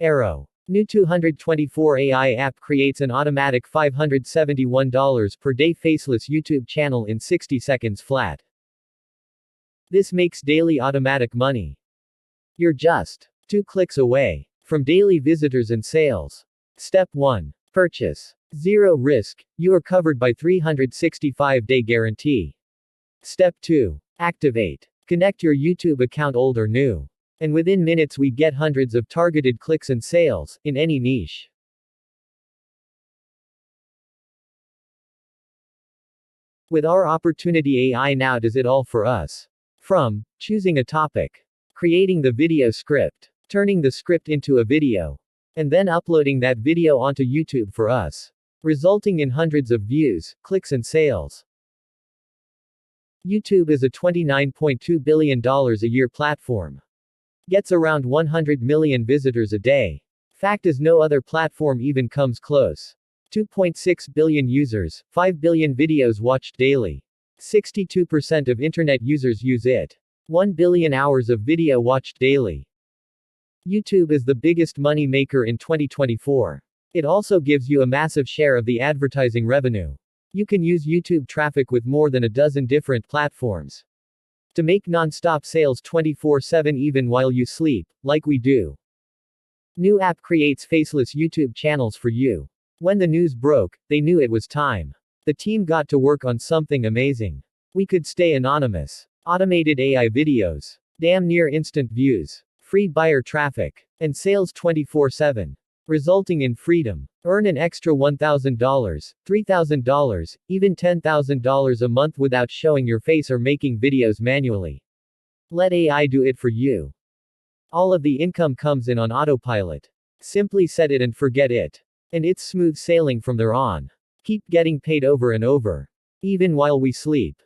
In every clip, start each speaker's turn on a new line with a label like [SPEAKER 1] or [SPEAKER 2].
[SPEAKER 1] Aero. New 224 AI app creates an automatic $571 per day faceless YouTube channel in 60 seconds flat. This makes daily automatic money. You're just 2 clicks away from daily visitors and sales. Step 1. Purchase. Zero risk, you are covered by 365-day guarantee. Step 2. Activate. Connect your YouTube account old or new. And within minutes we get hundreds of targeted clicks and sales, in any niche. With our opportunity, AI now does it all for us. From choosing a topic, creating the video script, turning the script into a video, and then uploading that video onto YouTube for us, resulting in hundreds of views, clicks and sales. YouTube is a $29.2 billion a year platform. Gets around 100 million visitors a day. Fact is, no other platform even comes close. 2.6 billion users, 5 billion videos watched daily. 62% of internet users use it. 1 billion hours of video watched daily. YouTube is the biggest money maker in 2024. It also gives you a massive share of the advertising revenue. You can use YouTube traffic with more than a dozen different platforms to make non-stop sales 24/7 even while you sleep, like we do. New app creates faceless YouTube channels for you. When the news broke, they knew it was time. The team got to work on something amazing. We could stay anonymous. Automated AI videos. Damn near instant views. Free buyer traffic. And sales 24/7. Resulting in freedom. Earn an extra $1,000, $3,000, even $10,000 a month without showing your face or making videos manually. Let AI do it for you. All of the income comes in on autopilot. Simply set it and forget it. And it's smooth sailing from there on. Keep getting paid over and over. Even while we sleep.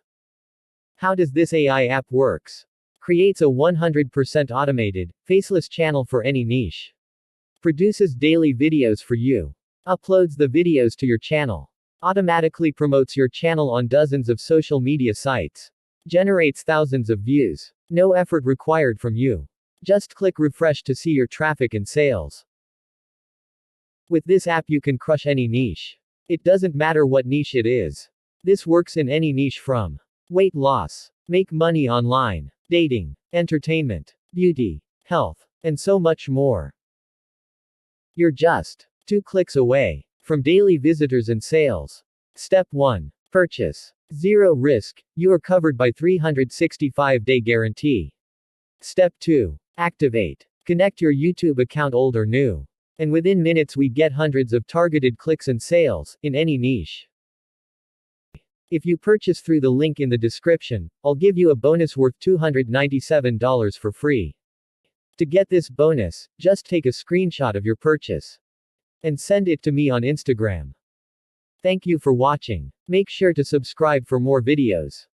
[SPEAKER 1] How does this AI app works? Creates a 100% automated, faceless channel for any niche. Produces daily videos for you. Uploads the videos to your channel. Automatically promotes your channel on dozens of social media sites. Generates thousands of views. No effort required from you. Just click refresh to see your traffic and sales. With this app you can crush any niche. It doesn't matter what niche it is. This works in any niche from weight loss, make money online, dating, entertainment, beauty, health, and so much more. You're just 2 clicks away from daily visitors and sales. Step 1. Purchase. Zero risk, you are covered by 365-day guarantee. Step 2. Activate. Connect your YouTube account old or new. And within minutes we get hundreds of targeted clicks and sales, in any niche. If you purchase through the link in the description, I'll give you a bonus worth $297 for free. To get this bonus, just take a screenshot of your purchase and send it to me on Instagram. Thank you for watching. Make sure to subscribe for more videos.